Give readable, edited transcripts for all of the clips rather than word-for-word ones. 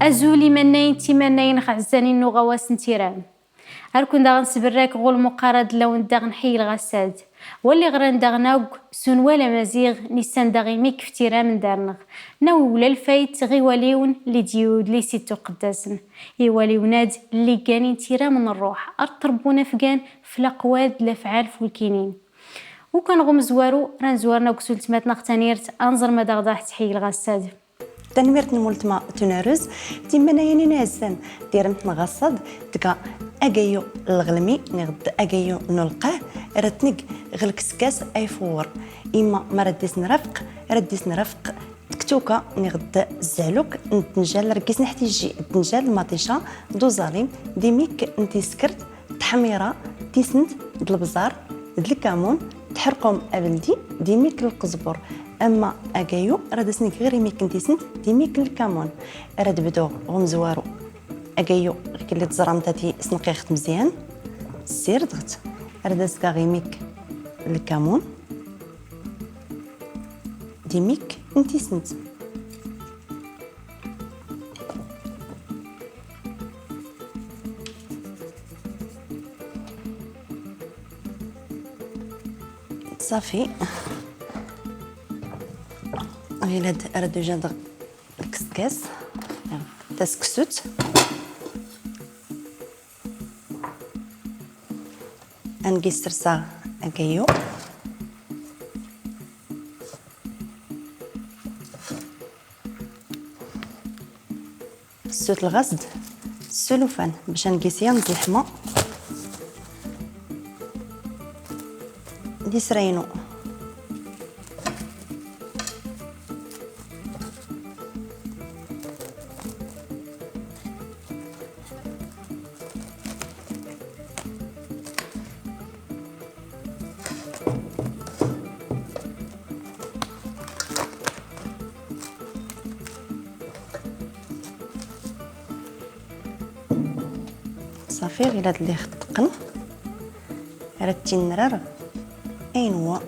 أزولي منين تيمنين خعزاني نو غواس نتيرام أركن داغن سبراك غول مقارد لون داغن حي الغساد واللي غران داغناوك سون ولا مزيغ نيسان داغي ميك فتيرام دارنغ ناو ولا الفايت غي واليون لي ديود لي سيتو قداسن يواليوناد اللي كانين تيرام من الروح أرطربونا فقان فلاقواد لافعال فولكينين وكان غمزوارو ران زوارنا وكسولت نختانيرت أنظر ما داغ تحي الغساد تنميرت نمولتما تنارز تيمانا يعني نازان ديرمت نغصد تكا اجايو الغلمي نغد اجايو نلقاه رتنق غلكسكاس اي فور اما ما رديس نرفق تكتوكا نغد الزعلوك نتنجال ركيس نحتيجي تنجال المطيشه دوزالين ديميك نتي سكرت تحميره تيسنت البزار الكامون تحرقهم ابلدي ديميك القزبر اما اكايو راه دسني غير يميك نتيسنت ديميك الكامون راه بدو غمزوارو اكايو اللي تزرمتاتي سنقيخت مزيان سير ضغط راه داسكا غيميك الكامون ديميك نتيسنت صافي غير هاد راه دوجا دغ الكسكاس تسكسوت انقيس رصا اكايو سوت الغسد السلوفان باش نقيس ينز اللحمه دي سرينو صافي غير هاد اللي خطقن راه تينرر اين هو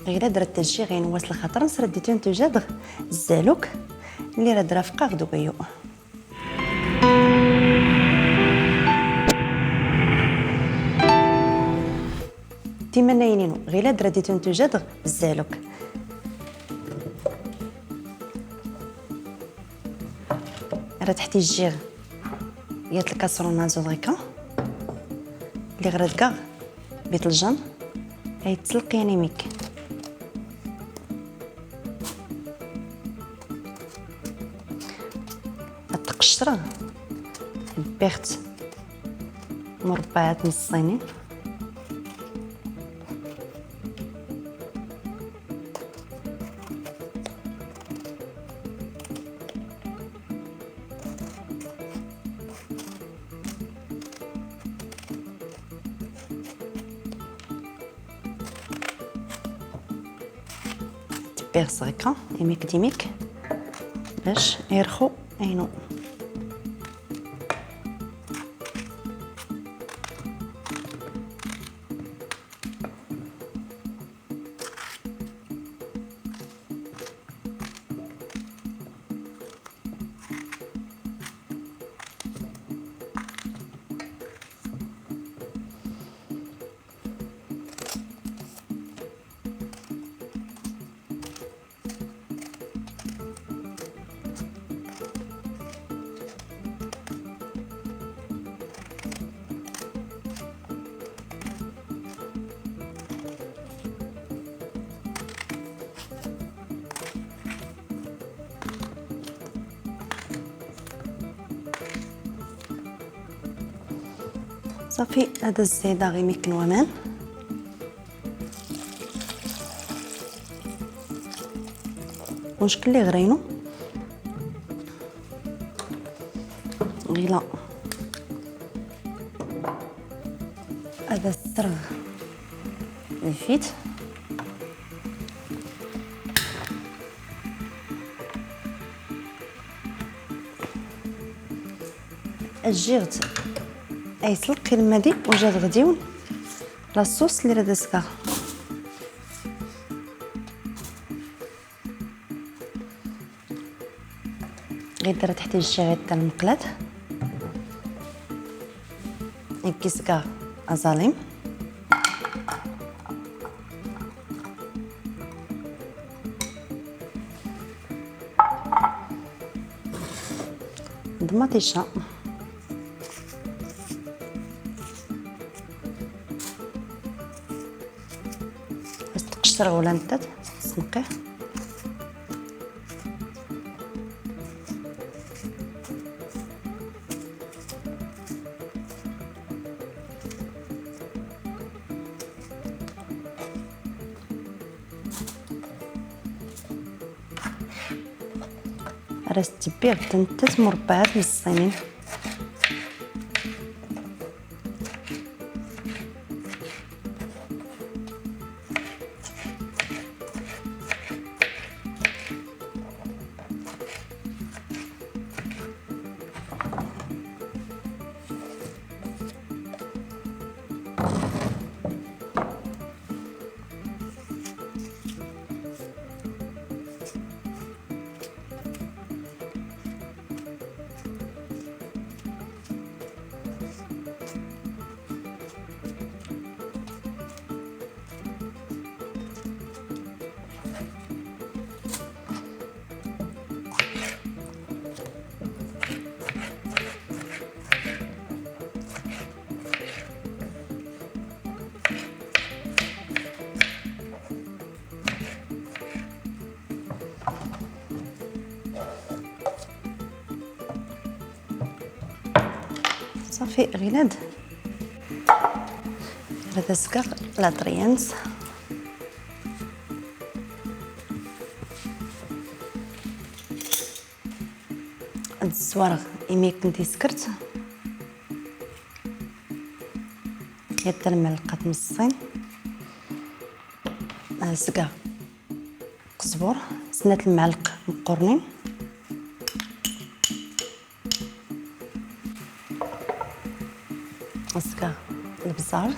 غير درت الجي غينواس الخطر نسرد ديتو نتوجا دغ الزالوك اللي راه درا فقاغ دوكيو تيمناينينو غير درا ديتو نتوجا دغ الزالوك راه تحتي الجيغ يات الكاسرونه زوغيكا اللي غير دكا بيت الجن هيتسلق يعني ميك القشره بيخت مربعات نصيني بيغ هكا يميك ديميك باش يرخو عينو صافي هذا الزيدة غيميك نوامان ونشكل لي غرينو غيلا هذا السرغ الفيت الجيغت ايسلق المدي وجاد غديون لاصوص اللي راه دازكا غير دار تحت الجهات تاع المقلاه يكيس كاع ازاليم دماطيشه بس تقشر ولا نتا تسنقيه راس تبيع تنتات مربعات من الصينين صافي غيناد هذا سكر لا طريانس هاد الزوارغ إمي كنتي سكرت يدر معلقة من الصين سكر قزبور سنة المعلق مقرنين مسكه البزار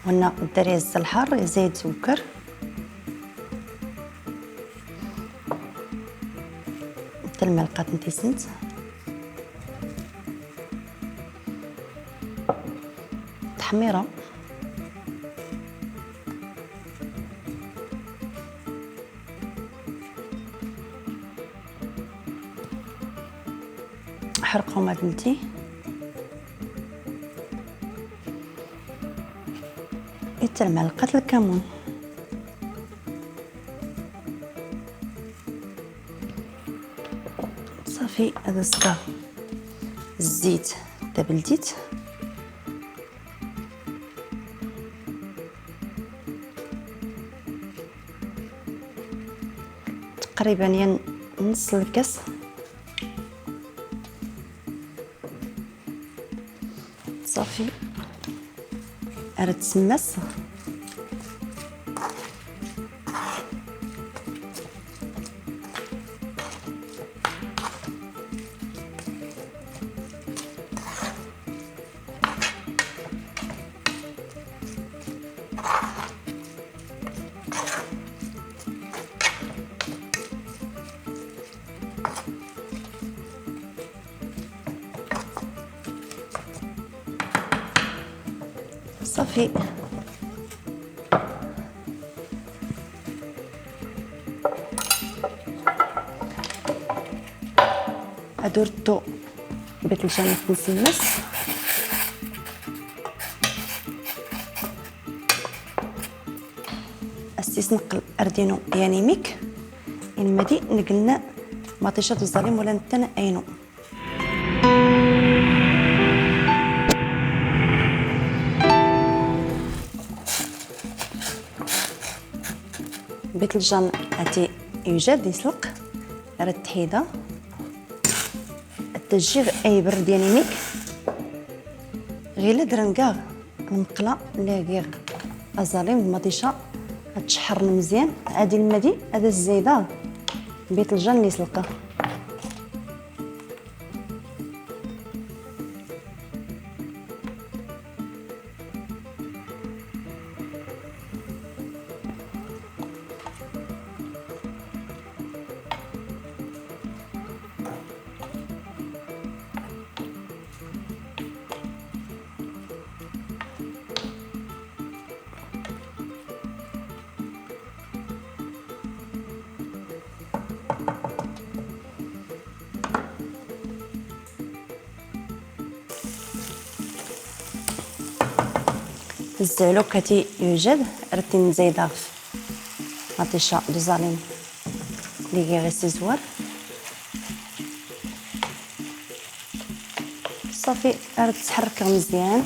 هنا داري الحار زيت سكر حتى الملقات نتي سنت تحميره حرقوا ما بنتي حتى المعلقة الكمون صافي هذا السكر الزيت تبلديت تقريبا نص الكاس صافي راه تسمس صافي درتو بيت الجنة تنسمس استسنق الاردينو يعني ميك المدي نقلنا مطيشة الظليم ولا نتنا اينو بيت الجن اتي يوجد يسلق على التحيده التجيغ اي برد يعني ميك غير درنكاغ المقله لاكيغ ازاليم المطيشه تشحر مزيان عادي المدي هذا الزيده بيت الجن اللي يسلقه الزعلوك كتي يوجد رتي نزيدها مطيشه دوزالين لي غير سيزوار صافي راه تحرك مزيان.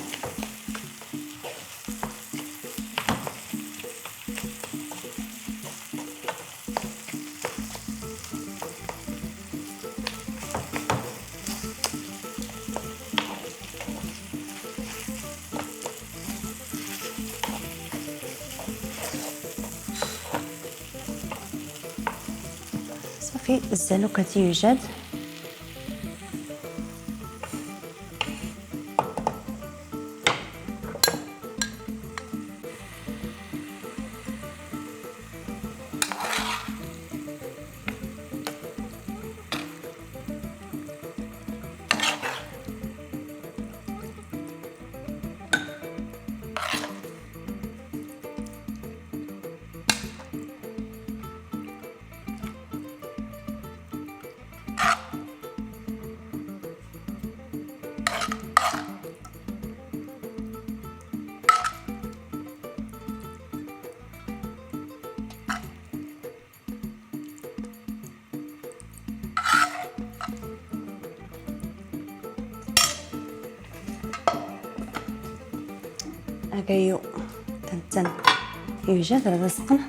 صافي الزعلوك تيوجد هكايو تنتن يوجد راه سقنا.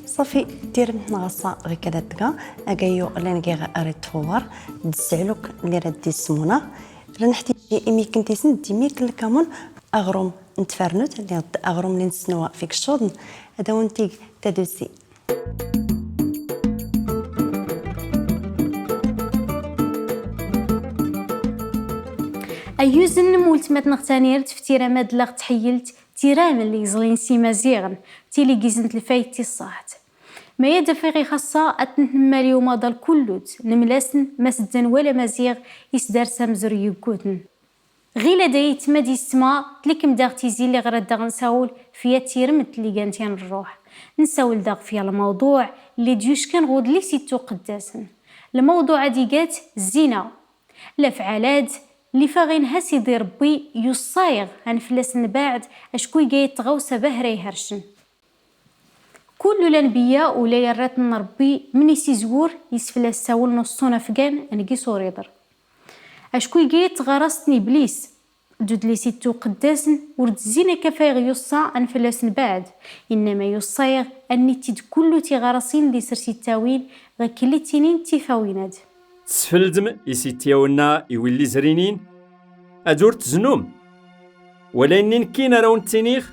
صافي دير نغصه غير كذا دقه اكايو اللي نكي غير تفور تزعلوك اللي راه دي السمونه راه نحتاج ايمي كنتي سندي ميك الكمون اغروم نتفرنوت اللي اغروم اللي نسنوا فيك الشوط هذا وانتي تدوسي. أيوزن مولت مات نغتانير تفتيرا مادلاغ تحيلت تيرام اللي زلين سي مزيغن تيلي جيزنت الفايت تصاحت ما يدا فيغي خاصة أتنتنما اليوم دال كلوت نملاسن ما سدن ولا مزيغ يسدار سامزر يقودن غيلا دايت ما دي السما تليكم داغ تيزي اللي غرد داغ نساول فيا تيرمت اللي كانتين الروح نساول داغ فيا الموضوع اللي ديوش كان غود لي سيتو قداسن الموضوع ديقات الزنا الافعالات اللي فاغين سيدي ربي يصايغ هنفلس نباعد اشكوي جاي تغوسه بهري هرشن كل الانبياء ولا يرات ربي من يسيزور يسفلاس ساول نصونا فقان انكي صوريدر اشكوي جاي تغرستني ابليس جود لي سيتو قداسن ورد زينه كفايغ يصا انفلاس نباعد انما يصايغ اني تيد كله تيغرسين اللي سرسي التاويل غا كلي تينين تيفاويناد تسفلدم يسيتياونا يولي زرينين ادور تزنوم ولا انين كينا راون تينيغ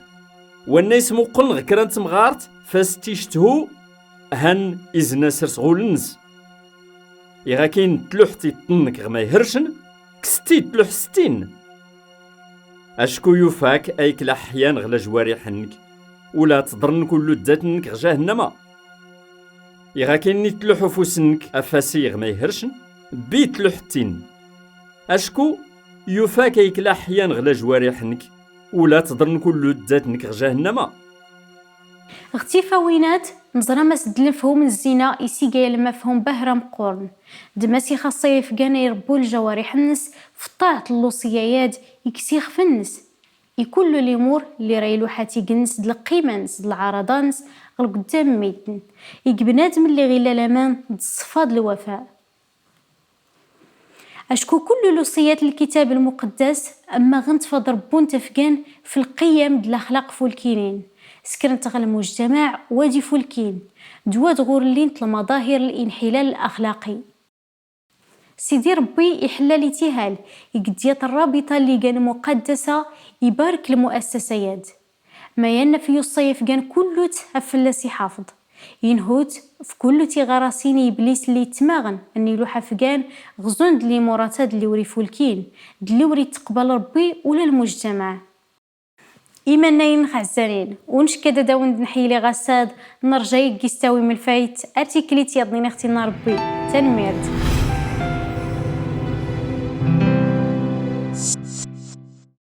والناس مقل غكرانت مغارت فاستيشتهو هن ازنا سرس غولنز يغا كاين تلوح تيطنك غما يهرشن كستي تلوح 60 اشكو يوفاك ايك الاحيان غلا جوارحنك ولا تضرن كل داتنك غجاهنما يغا كاين تلوح فوسنك افاسي غما يهرشن بيت لوحتين اشكو يوفاك ايك الاحيان غلا جوارحنك ولا تضرن كل داتنك غجاهنما اختفاوينات نزرا ما سدلن فهم الزنا يسيقايا المفهوم بهرة مقورن دماسي خاصة يفقانا يربو الجوارح النس في الطاعة اللوصيات يكسيخ في النس يكل الامور اللي رايلو حاتي جنس د القيمه نس د العرضه نس قدام ميتن يقبنادم اللي غيلا لامان د الصفاد الوفاء اشكو كل لوصيات الكتاب المقدس اما غنتفض ربون تفقان في القيم د الاخلاق فولكينين سكرنت غل المجتمع وادي فولكين دواد غورلين المظاهر الانحلال الاخلاقي سيدي ربي يحلالي تيهال يقديات الرابطه اللي كان مقدسه يبارك المؤسسات ما ينفي الصيف كان كله تهفلسي حافظ ينهوت في كل تيغراسيني إبليس اللي تماغن أني لو حفقان غزون دلي مراتاد اللي وري فولكين دلي وري تقبل ربي ولا المجتمع. إيمانين خعزانين ونش كدا داوند نحيلي غساد نرجع يستوي من الفايت أرتيكليت يضنين اختي ربي تنميرت.